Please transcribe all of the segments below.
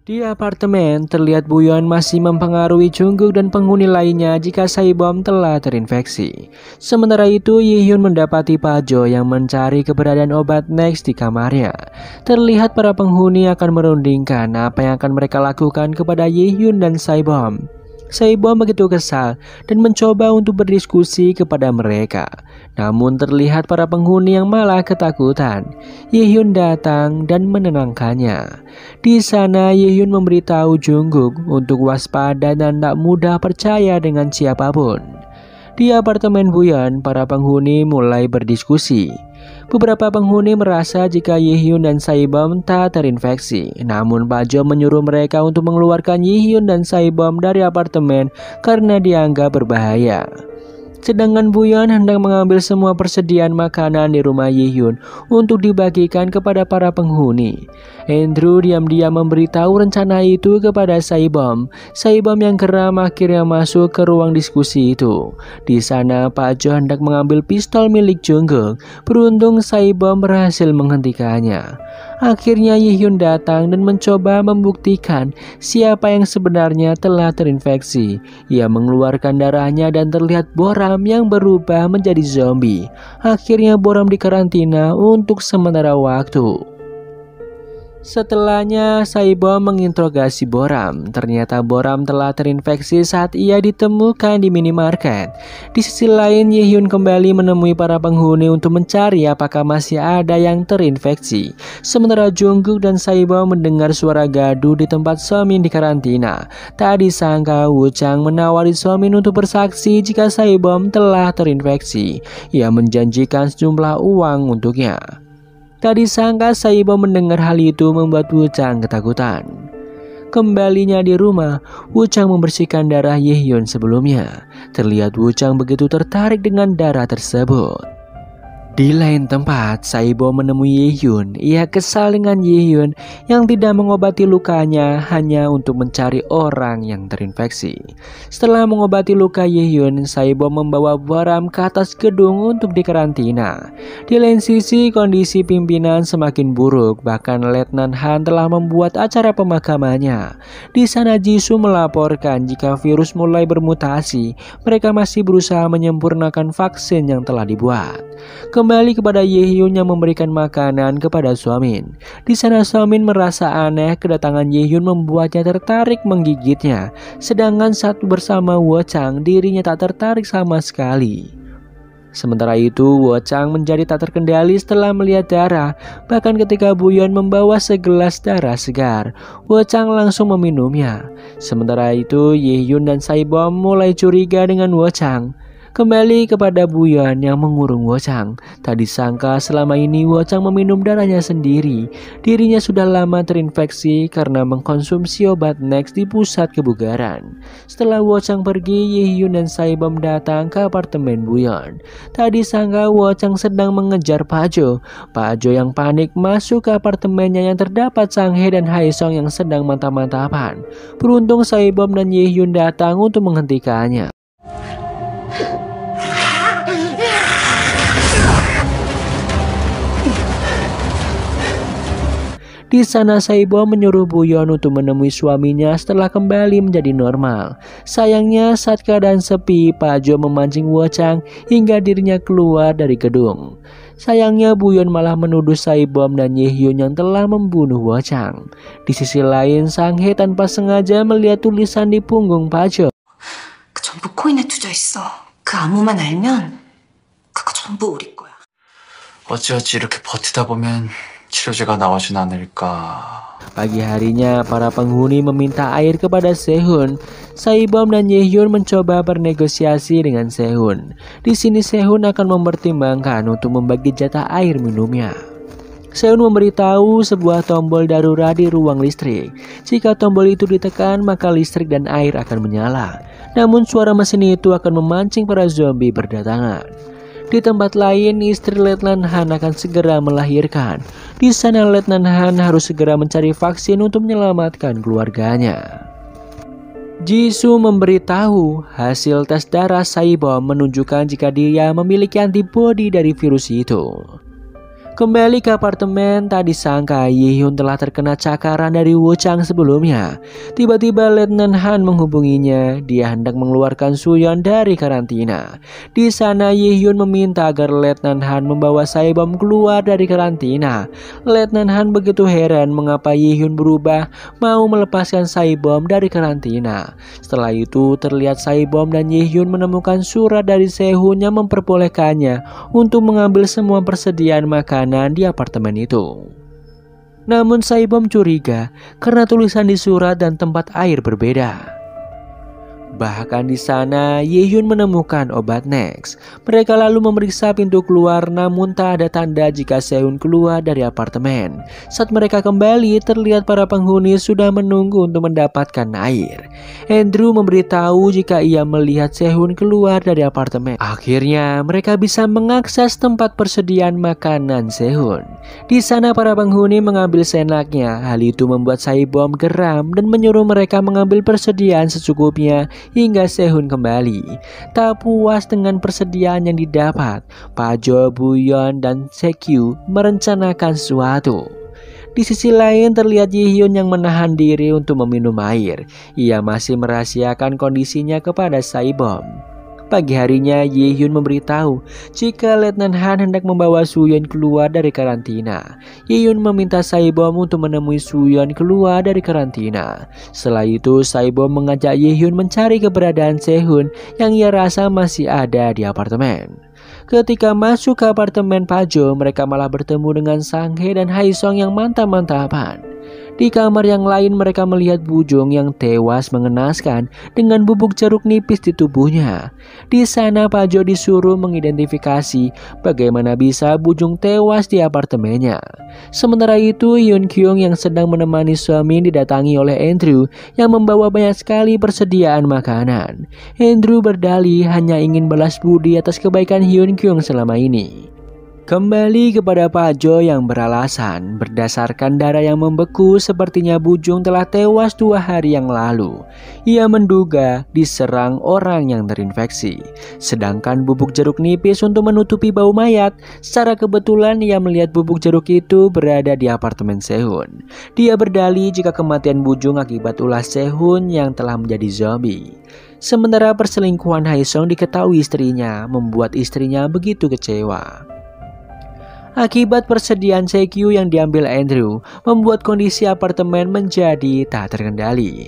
Di apartemen, terlihat Buyeon masih mempengaruhi Jungkook dan penghuni lainnya jika Saibom telah terinfeksi. Sementara itu, Yihyun mendapati Pajo yang mencari keberadaan obat Next di kamarnya. Terlihat para penghuni akan merundingkan apa yang akan mereka lakukan kepada Yihyun dan Saibom. Saibom begitu kesal dan mencoba untuk berdiskusi kepada mereka. Namun terlihat para penghuni yang malah ketakutan. Yihyun datang dan menenangkannya. Di sana Yihyun memberitahu Jungkook untuk waspada dan tak mudah percaya dengan siapapun. Di apartemen Buyeon, para penghuni mulai berdiskusi. Beberapa penghuni merasa jika Yihyun dan Saibom tak terinfeksi. Namun Pajo menyuruh mereka untuk mengeluarkan Yihyun dan Saibom dari apartemen karena dianggap berbahaya. Sedangkan Buyeon hendak mengambil semua persediaan makanan di rumah Yihyun untuk dibagikan kepada para penghuni. Andrew diam-diam memberitahu rencana itu kepada Saibom. Saibom yang geram akhirnya masuk ke ruang diskusi itu. Di sana Pajo hendak mengambil pistol milik Jungkook. Beruntung Saibom berhasil menghentikannya. Akhirnya Yihyun datang dan mencoba membuktikan siapa yang sebenarnya telah terinfeksi. Ia mengeluarkan darahnya dan terlihat Boram yang berubah menjadi zombie. Akhirnya Boram dikarantina untuk sementara waktu. Setelahnya Saibom menginterogasi Boram. Ternyata Boram telah terinfeksi saat ia ditemukan di minimarket. Di sisi lain Yihyun kembali menemui para penghuni untuk mencari apakah masih ada yang terinfeksi. Sementara Jungkook dan Saibom mendengar suara gaduh di tempat Somin dikarantina. Tak disangka Woo-chang menawari Somin untuk bersaksi jika Saibom telah terinfeksi. Ia menjanjikan sejumlah uang untuknya. Tak disangka Saibom mendengar hal itu membuat Woo-chang ketakutan. Kembalinya di rumah, Woo-chang membersihkan darah Yihyun sebelumnya. Terlihat Woo-chang begitu tertarik dengan darah tersebut. Di lain tempat, Saibom menemui Yihyun. Ia kesal dengan Yihyun yang tidak mengobati lukanya hanya untuk mencari orang yang terinfeksi. Setelah mengobati luka Yihyun, Saibom membawa Boram ke atas gedung untuk dikarantina. Di lain sisi, kondisi pimpinan semakin buruk. Bahkan Letnan Han telah membuat acara pemakamannya. Di sana Jisoo melaporkan jika virus mulai bermutasi. Mereka masih berusaha menyempurnakan vaksin yang telah dibuat. Kembali kepada Yihyun yang memberikan makanan kepada Somin. Di sana Somin merasa aneh kedatangan Yihyun membuatnya tertarik menggigitnya. Sedangkan saat bersama Woo-chang dirinya tak tertarik sama sekali. Sementara itu Woo-chang menjadi tak terkendali setelah melihat darah. Bahkan ketika Buyeon membawa segelas darah segar, Woo-chang langsung meminumnya. Sementara itu Yihyun dan Saibom mulai curiga dengan Woo-chang. Kembali kepada Buyeon yang mengurung Woo-chang. Tak disangka selama ini Woo-chang meminum darahnya sendiri. Dirinya sudah lama terinfeksi karena mengkonsumsi obat Next di pusat kebugaran. Setelah Woo-chang pergi, Yihyun dan Saibom datang ke apartemen Buyeon. Tak disangka Woo-chang sedang mengejar Pajo. Pajo yang panik masuk ke apartemennya yang terdapat Sang-hye dan Haesung yang sedang mantap-mantapan. Beruntung Saibom dan Yihyun datang untuk menghentikannya. Di sana Saibom menyuruh Buyeon untuk menemui suaminya setelah kembali menjadi normal. Sayangnya saat keadaan sepi, Pajo memancing Woo-chang hingga dirinya keluar dari gedung. Sayangnya Buyeon malah menuduh Saibom dan Yihyun yang telah membunuh Woo-chang. Di sisi lain Sang-hye tanpa sengaja melihat tulisan di punggung Pajo. 그 전부 코인에 투자했어. 그 암호만 알면 그거 전부 우리 거야. 어찌어찌 이렇게 버티다 보면 치료제가 나오진 않을까. Pagi harinya, para penghuni meminta air kepada Sehun. Saibom dan Yihyun mencoba bernegosiasi dengan Sehun. Di sini Sehun akan mempertimbangkan untuk membagi jatah air minumnya. Sehun memberitahu sebuah tombol darurat di ruang listrik. Jika tombol itu ditekan, maka listrik dan air akan menyala. Namun suara mesin itu akan memancing para zombie berdatangan. Di tempat lain, istri Letnan Han akan segera melahirkan. Di sana Letnan Han harus segera mencari vaksin untuk menyelamatkan keluarganya. Jisoo memberitahu hasil tes darah Saibom menunjukkan jika dia memiliki antibodi dari virus itu. Kembali ke apartemen, tak disangka Yi-hyun telah terkena cakaran dari Woo Chang sebelumnya. Tiba-tiba Letnan Han menghubunginya. Dia hendak mengeluarkan Suyeon dari karantina. Di sana Yi-hyun meminta agar Letnan Han membawa Saibom keluar dari karantina. Letnan Han begitu heran mengapa Yi-hyun berubah mau melepaskan Saibom dari karantina. Setelah itu terlihat Saibom dan Yi-hyun menemukan surat dari Sehun yang memperbolehkannya untuk mengambil semua persediaan makanan di apartemen itu. Namun Saibom curiga karena tulisan di surat dan tempat air berbeda. Bahkan di sana Yi-hyun menemukan obat Nex. Mereka lalu memeriksa pintu keluar, namun tak ada tanda jika Sehun keluar dari apartemen. Saat mereka kembali, terlihat para penghuni sudah menunggu untuk mendapatkan air. Andrew memberitahu jika ia melihat Sehun keluar dari apartemen. Akhirnya mereka bisa mengakses tempat persediaan makanan Sehun. Di sana para penghuni mengambil seenaknya. Hal itu membuat Saibom geram dan menyuruh mereka mengambil persediaan secukupnya hingga Sehun kembali. Tak puas dengan persediaan yang didapat, Pajo, Buyeon, dan Sekyu merencanakan sesuatu. Di sisi lain terlihat Yi-hyun yang menahan diri untuk meminum air. Ia masih merahasiakan kondisinya kepada Saibom. Pagi harinya Yi-hyun memberitahu jika Letnan Han hendak membawa Suyeon keluar dari karantina. Yi-hyun meminta Saibom untuk menemui Suyeon keluar dari karantina. Setelah itu Saibom mengajak Yi-hyun mencari keberadaan Sehun yang ia rasa masih ada di apartemen. Ketika masuk ke apartemen Pajo, mereka malah bertemu dengan Sang-hye dan Hae-sung yang mantap-mantapan. Di kamar yang lain mereka melihat Bujung yang tewas mengenaskan dengan bubuk jeruk nipis di tubuhnya. Di sana Pajo disuruh mengidentifikasi bagaimana bisa Bujung tewas di apartemennya. Sementara itu Hyun Kyung yang sedang menemani suami didatangi oleh Andrew yang membawa banyak sekali persediaan makanan. Andrew berdalih hanya ingin balas budi atas kebaikan Hyun Kyung selama ini. Kembali kepada Pajo yang beralasan berdasarkan darah yang membeku sepertinya Bujung telah tewas 2 hari yang lalu. Ia menduga diserang orang yang terinfeksi. Sedangkan bubuk jeruk nipis untuk menutupi bau mayat. Secara kebetulan ia melihat bubuk jeruk itu berada di apartemen Sehun. Dia berdalih jika kematian Bujung akibat ulah Sehun yang telah menjadi zombie. Sementara perselingkuhan Hae-sung diketahui istrinya membuat istrinya begitu kecewa. Akibat persediaan Sekyu yang diambil Andrew membuat kondisi apartemen menjadi tak terkendali.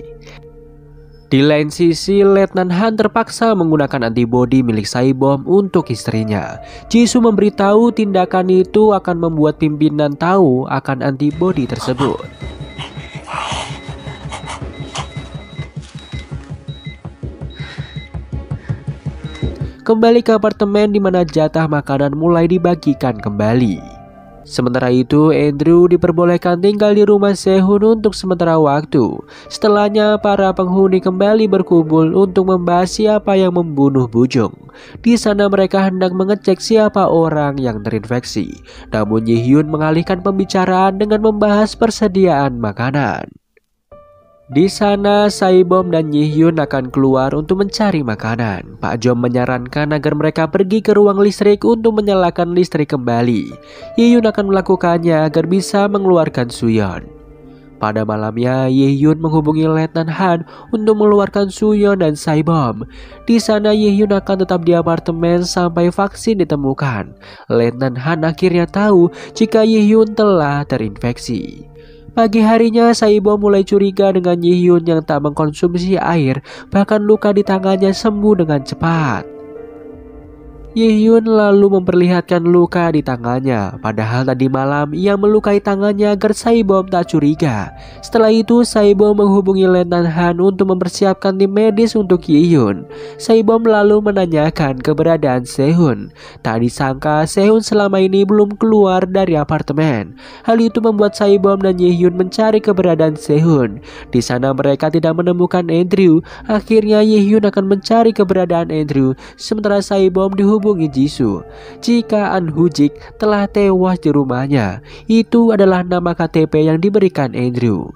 Di lain sisi, Letnan Han terpaksa menggunakan antibodi milik Saibom untuk istrinya. Jisoo memberitahu tindakan itu akan membuat pimpinan tahu akan antibodi tersebut. Kembali ke apartemen di mana jatah makanan mulai dibagikan kembali. Sementara itu, Andrew diperbolehkan tinggal di rumah Sehun untuk sementara waktu. Setelahnya, para penghuni kembali berkumpul untuk membahas siapa yang membunuh Bujung. Di sana mereka hendak mengecek siapa orang yang terinfeksi. Namun Yi-hyun mengalihkan pembicaraan dengan membahas persediaan makanan. Di sana, Saibom dan Yi-hyun akan keluar untuk mencari makanan. Pak Jom menyarankan agar mereka pergi ke ruang listrik untuk menyalakan listrik kembali. Yi-hyun akan melakukannya agar bisa mengeluarkan Suyeon. Pada malamnya, Yi-hyun menghubungi Letnan Han untuk mengeluarkan Suyeon dan Saibom. Di sana, Yi-hyun akan tetap di apartemen sampai vaksin ditemukan. Letnan Han akhirnya tahu jika Yi-hyun telah terinfeksi. Pagi harinya, Saibom mulai curiga dengan Yi-hyun yang tak mengkonsumsi air, bahkan luka di tangannya sembuh dengan cepat. Yi-hyun lalu memperlihatkan luka di tangannya, padahal tadi malam ia melukai tangannya agar Saibom tak curiga. Setelah itu, Saibom menghubungi Letnan Han untuk mempersiapkan tim medis untuk Yi-hyun. Saibom lalu menanyakan keberadaan Sehun. Tak disangka Sehun selama ini belum keluar dari apartemen. Hal itu membuat Saibom dan Yi-hyun mencari keberadaan Sehun. Di sana mereka tidak menemukan Andrew. Akhirnya Yi-hyun akan mencari keberadaan Andrew, sementara Saibom dihubungi Jisoo. Jika An Hujik telah tewas di rumahnya, itu adalah nama KTP yang diberikan Andrew.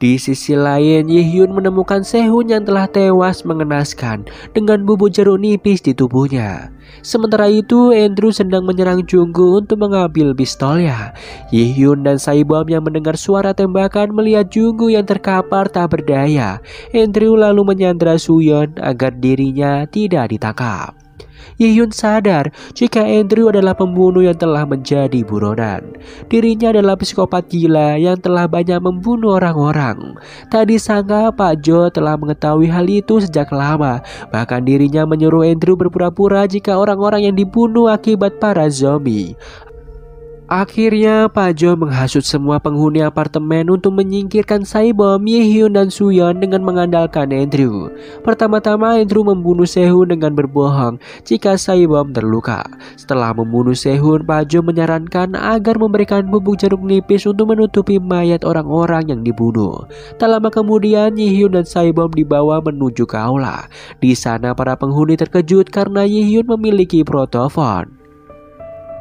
Di sisi lain, Ye-hyun menemukan Sehun yang telah tewas mengenaskan dengan bubuk jeruk nipis di tubuhnya. Sementara itu, Andrew sedang menyerang Jungkook untuk mengambil pistolnya. Ye-hyun dan Saibom yang mendengar suara tembakan melihat Jungkook yang terkapar tak berdaya. Andrew lalu menyandra Suyeon agar dirinya tidak ditangkap. Ye-hyun sadar jika Andrew adalah pembunuh yang telah menjadi buronan. Dirinya adalah psikopat gila yang telah banyak membunuh orang-orang. Tak disangka Pak Jo telah mengetahui hal itu sejak lama. Bahkan dirinya menyuruh Andrew berpura-pura jika orang-orang yang dibunuh akibat para zombie. Akhirnya Pak Jo menghasut semua penghuni apartemen untuk menyingkirkan Saibom, Ye-hyun dan Suyeon dengan mengandalkan Andrew. Pertama-tama Andrew membunuh Sehun dengan berbohong jika Saibom terluka. Setelah membunuh Sehun, Pak Jo menyarankan agar memberikan bubuk jeruk nipis untuk menutupi mayat orang-orang yang dibunuh. Tak lama kemudian Ye-hyun dan Saibom dibawa menuju ke aula. Di sana para penghuni terkejut karena Ye-hyun memiliki protofon.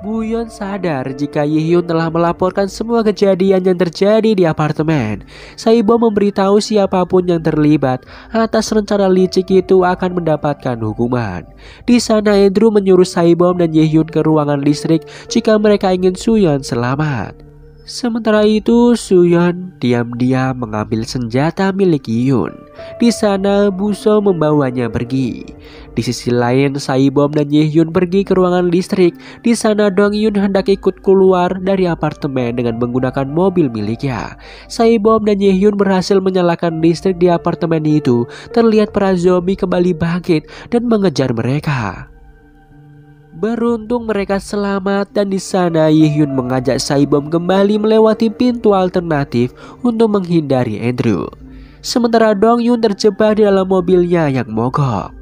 Buyeon sadar jika Ye-hyun telah melaporkan semua kejadian yang terjadi di apartemen. Saibom memberitahu siapapun yang terlibat atas rencana licik itu akan mendapatkan hukuman. Di sana Andrew menyuruh Saibom dan Ye-hyun ke ruangan listrik jika mereka ingin Suyeon selamat. Sementara itu, Suyeon diam-diam mengambil senjata milik Ye-hyun. Di sana, Buso membawanya pergi. Di sisi lain, Saibom dan Ye-hyun pergi ke ruangan listrik. Di sana, Dong-hyun hendak ikut keluar dari apartemen dengan menggunakan mobil miliknya. Saibom dan Ye-hyun berhasil menyalakan listrik di apartemen itu. Terlihat para zombie kembali bangkit dan mengejar mereka. Beruntung mereka selamat dan di sana Ye-hyun mengajak Saibom kembali melewati pintu alternatif untuk menghindari Andrew. Sementara Dong-hyun terjebak di dalam mobilnya yang mogok.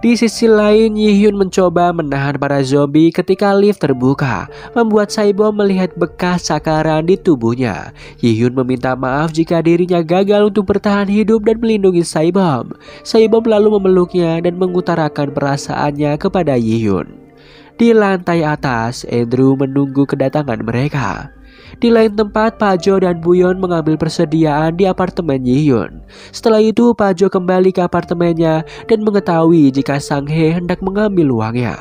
Di sisi lain, Ye-hyun mencoba menahan para zombie ketika lift terbuka, membuat Saibom melihat bekas cakaran di tubuhnya. Ye-hyun meminta maaf jika dirinya gagal untuk bertahan hidup dan melindungi Saibom. Saibom lalu memeluknya dan mengutarakan perasaannya kepada Ye-hyun. Di lantai atas, Andrew menunggu kedatangan mereka. Di lain tempat, Pak Jo dan Buyeon mengambil persediaan di apartemen Ye-hyun. Setelah itu, Pak Jo kembali ke apartemennya dan mengetahui jika Sang Hye hendak mengambil uangnya.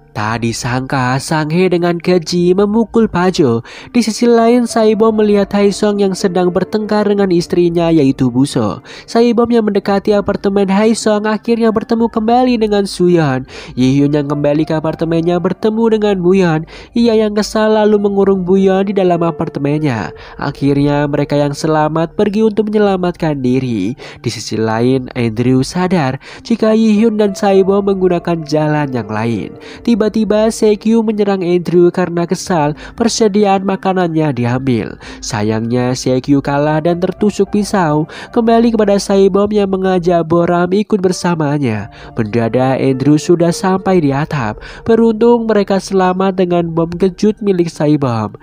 Tak disangka Sang Hye dengan keji memukul Pak Jo. Di sisi lain, Saibom melihat Haesung yang sedang bertengkar dengan istrinya yaitu Buso. Saibom yang mendekati apartemen Haesung akhirnya bertemu kembali dengan Suyeon. Ye-hyun yang kembali ke apartemennya bertemu dengan Buyeon. Ia yang kesal lalu mengurung Buyeon di dalam apartemennya. Akhirnya mereka yang selamat pergi untuk menyelamatkan diri. Di sisi lain, Andrew sadar jika Ye-hyun dan Saibom menggunakan jalan yang lain. Tiba-tiba Sekyu menyerang Andrew karena kesal persediaan makanannya diambil. Sayangnya Sekyu kalah dan tertusuk pisau. Kembali kepada Saibom yang mengajak Boram ikut bersamanya. Mendadak Andrew sudah sampai di atap. Beruntung mereka selamat dengan bom kejut milik Saibom.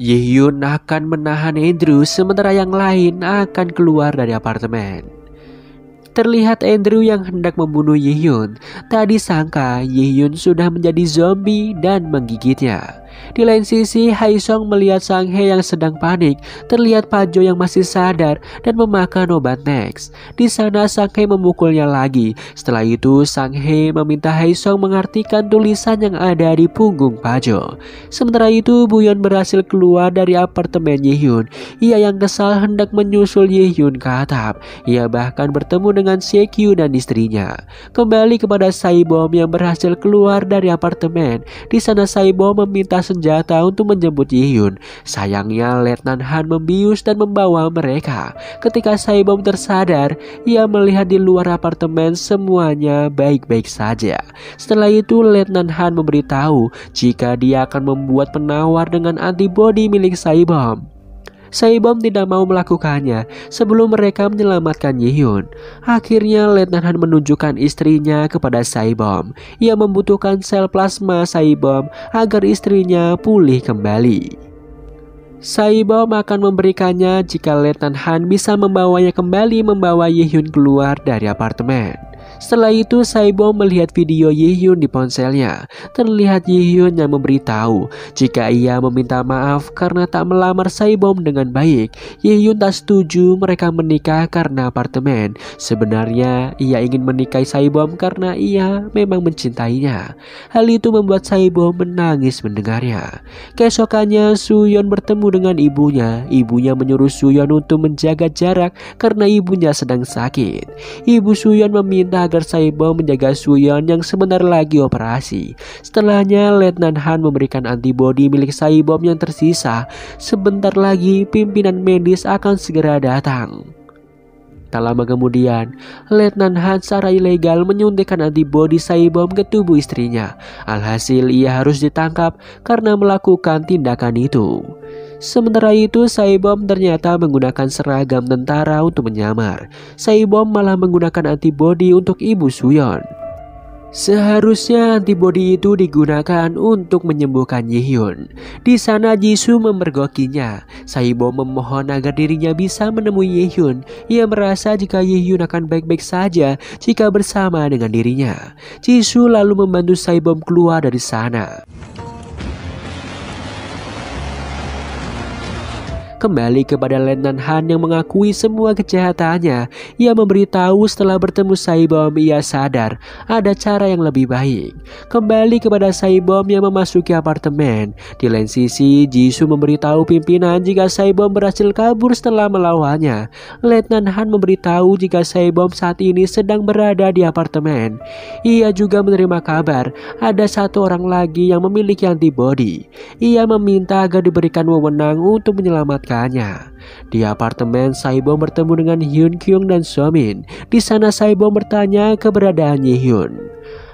Ye-hyun akan menahan Andrew sementara yang lain akan keluar dari apartemen. Terlihat Andrew yang hendak membunuh Ye-hyun. Tak disangka Ye-hyun sudah menjadi zombie dan menggigitnya. Di lain sisi, Haesung melihat Sang Hye yang sedang panik. Terlihat Pak Jo yang masih sadar dan memakan obat Next. Di sana Sang Hye memukulnya lagi. Setelah itu Sang Hye meminta Haesung mengartikan tulisan yang ada di punggung Pak Jo. Sementara itu Buyeon berhasil keluar dari apartemen Ye-hyun. Ia yang kesal hendak menyusul Ye-hyun ke atap. Ia bahkan bertemu dengan Sekyu dan istrinya. Kembali kepada Saibom yang berhasil keluar dari apartemen. Di sana Saibom meminta senjata untuk menjemput Ye-hyun. Sayangnya Letnan Han membius dan membawa mereka. Ketika Saibom tersadar, ia melihat di luar apartemen semuanya baik-baik saja. Setelah itu Letnan Han memberitahu jika dia akan membuat penawar dengan antibodi milik Saibom. Saibom tidak mau melakukannya sebelum mereka menyelamatkan Ye-hyun. Akhirnya Letnan Han menunjukkan istrinya kepada Saibom. Ia membutuhkan sel plasma Saibom agar istrinya pulih kembali. Saibom akan memberikannya jika Letnan Han bisa membawanya kembali membawa Ye-hyun keluar dari apartemen. Setelah itu Saibom melihat video Yihyun di ponselnya. Terlihat Yihyun yang memberitahu jika ia meminta maaf karena tak melamar Saibom dengan baik. Yihyun tak setuju mereka menikah karena apartemen. Sebenarnya ia ingin menikahi Saibom karena ia memang mencintainya. Hal itu membuat Saibom menangis mendengarnya. Keesokannya Suyeon bertemu dengan ibunya. Ibunya menyuruh Suyeon untuk menjaga jarak karena ibunya sedang sakit. Ibu Suyeon meminta agar Saibom menjaga Suyeon yang sebentar lagi operasi. Setelahnya Letnan Han memberikan antibodi milik Saibom yang tersisa. Sebentar lagi pimpinan medis akan segera datang. Tak lama kemudian, Letnan Han secara ilegal menyuntikkan antibodi Saibom ke tubuh istrinya. Alhasil ia harus ditangkap karena melakukan tindakan itu. Sementara itu Saibom ternyata menggunakan seragam tentara untuk menyamar. Saibom malah menggunakan antibodi untuk ibu Suyeon. Seharusnya antibodi itu digunakan untuk menyembuhkan Yihyun. Di sana Jisoo memergokinya. Saibom memohon agar dirinya bisa menemui Yihyun. Ia merasa jika Yihyun akan baik-baik saja jika bersama dengan dirinya. Jisoo lalu membantu Saibom keluar dari sana. Kembali kepada Letnan Han yang mengakui semua kejahatannya. Ia memberitahu setelah bertemu Saibom ia sadar ada cara yang lebih baik. Kembali kepada Saibom yang memasuki apartemen. Di lain sisi Jisoo memberitahu pimpinan jika Saibom berhasil kabur setelah melawannya. Letnan Han memberitahu jika Saibom saat ini sedang berada di apartemen. Ia juga menerima kabar ada satu orang lagi yang memiliki antibodi. Ia meminta agar diberikan wewenang untuk menyelamatkan. Di apartemen Saibom bertemu dengan Hyun Kyung dan Somin. Di sana Saibom bertanya keberadaan Yihyun.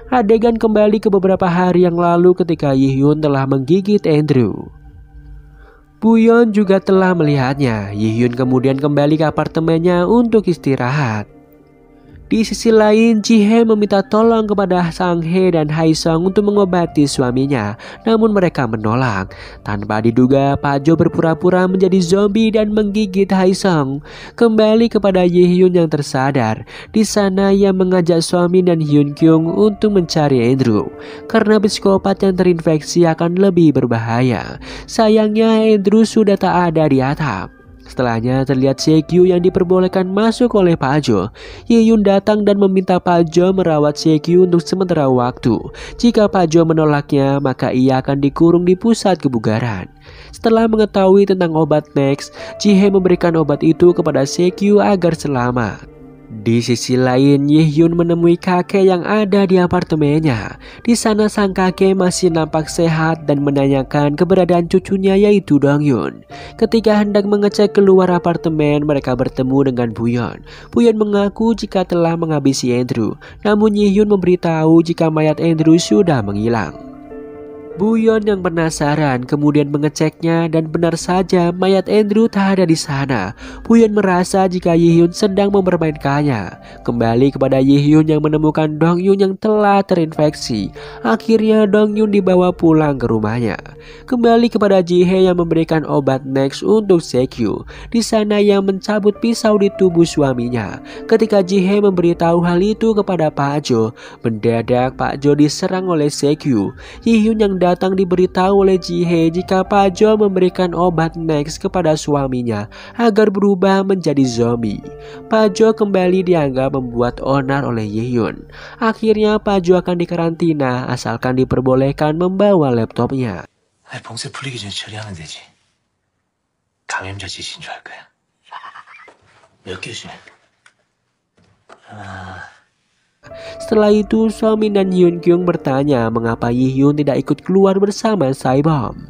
Adegan kembali ke beberapa hari yang lalu ketika Yihyun telah menggigit Andrew. Buyeon juga telah melihatnya. Yihyun kemudian kembali ke apartemennya untuk istirahat. Di sisi lain, Jihae meminta tolong kepada Sang Hae dan Haesung untuk mengobati suaminya, namun mereka menolak. Tanpa diduga, Pak Jo berpura-pura menjadi zombie dan menggigit Haesung. Kembali kepada Yihyun yang tersadar. Di sana ia mengajak suami dan Hyun Kyung untuk mencari Andrew, karena psikopat yang terinfeksi akan lebih berbahaya. Sayangnya Andrew sudah tak ada di atap. Setelahnya terlihat Sekyu yang diperbolehkan masuk oleh Pak Jo. Yihyun datang dan meminta Pak Jo merawat Sekyu untuk sementara waktu. Jika Pak Jo menolaknya, maka ia akan dikurung di pusat kebugaran. Setelah mengetahui tentang obat Next, Jihae memberikan obat itu kepada Sekyu agar selamat. Di sisi lain, Yihyun menemui kakek yang ada di apartemennya. Di sana sang kakek masih nampak sehat dan menanyakan keberadaan cucunya yaitu Dongyun. Ketika hendak mengecek keluar apartemen, mereka bertemu dengan Buyeon. Buyeon mengaku jika telah menghabisi Andrew, namun Yihyun memberitahu jika mayat Andrew sudah menghilang. Buyeon yang penasaran kemudian mengeceknya dan benar saja mayat Andrew tak ada di sana. Buyeon merasa jika Yihyun sedang mempermainkannya. Kembali kepada Yihyun yang menemukan Dongyun yang telah terinfeksi. Akhirnya Dongyun dibawa pulang ke rumahnya. Kembali kepada Jihae yang memberikan obat Next untuk Sekyu. Di sana ia mencabut pisau di tubuh suaminya. Ketika Jihae memberitahu hal itu kepada Pak Jo, mendadak Pak Jo diserang oleh Sekyu. Yihyun yang datang diberitahu oleh Jihae jika Pak Jo memberikan obat Next kepada suaminya agar berubah menjadi zombie. Pak Jo kembali dianggap membuat onar oleh Yihyun. Akhirnya Pak Jo akan dikarantina asalkan diperbolehkan membawa laptopnya. 아니, 봉쇄 풀리기 전에 처리하면 되지. 감염자 짓인 줄 알 거야. 몇 개지? Setelah itu, Somin dan Hyun Kyung bertanya mengapa Yihyun tidak ikut keluar bersama Saibom.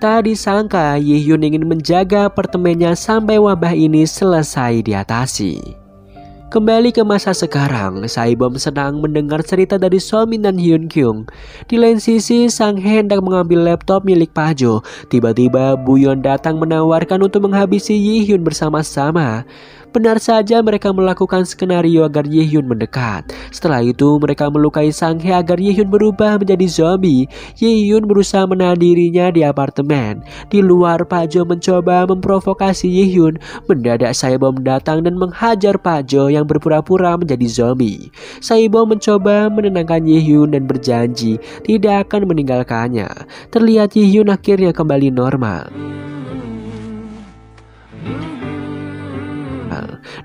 Tak disangka Yihyun ingin menjaga apartemennya sampai wabah ini selesai diatasi. Kembali ke masa sekarang, Saibom sedang mendengar cerita dari Somin dan Hyun Kyung. Di lain sisi, Sang Hae hendak mengambil laptop milik Pak Jo. Tiba-tiba Buyeon datang menawarkan untuk menghabisi Yihyun bersama-sama. Benar saja mereka melakukan skenario agar Ye-hyun mendekat. Setelah itu mereka melukai Sang-hye agar Ye-hyun berubah menjadi zombie. Ye-hyun berusaha menahan dirinya di apartemen. Di luar, Pak Jo mencoba memprovokasi Ye-hyun. Mendadak Saibom datang dan menghajar Pak Jo yang berpura-pura menjadi zombie. Saibom mencoba menenangkan Ye-hyun dan berjanji tidak akan meninggalkannya. Terlihat Ye-hyun akhirnya kembali normal.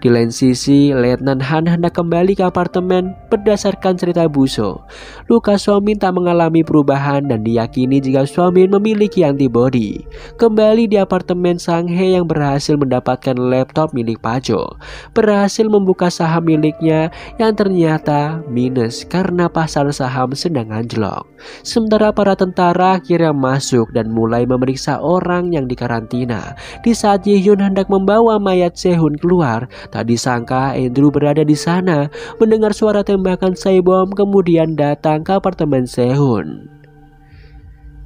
Di lain sisi, Letnan Han hendak kembali ke apartemen berdasarkan cerita Buso. Luka Somin tak mengalami perubahan dan diyakini jika Somin memiliki antibodi. Kembali di apartemen, Sang-hye yang berhasil mendapatkan laptop milik Pajo berhasil membuka saham miliknya yang ternyata minus karena pasar saham sedang anjlok. Sementara para tentara akhirnya masuk dan mulai memeriksa orang yang dikarantina. Di saat Ye-hyun hendak membawa mayat Sehun keluar, tak disangka Andrew berada di sana. Mendengar suara tembakan Saibom kemudian datang ke apartemen Sehun.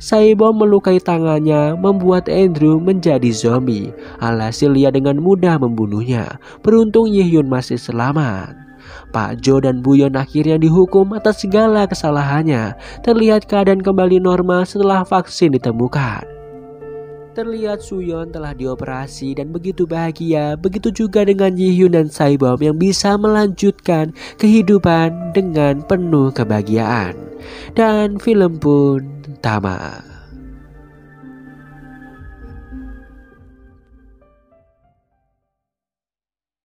Saibom melukai tangannya membuat Andrew menjadi zombie. Alhasil ia dengan mudah membunuhnya. Beruntung Ye-hyun masih selamat. Pak Jo dan Buyon akhirnya dihukum atas segala kesalahannya. Terlihat keadaan kembali normal setelah vaksin ditemukan. Terlihat Suyeon telah dioperasi dan begitu bahagia. Begitu juga dengan Ye-hyun dan Saibom yang bisa melanjutkan kehidupan dengan penuh kebahagiaan. Dan film pun tamat.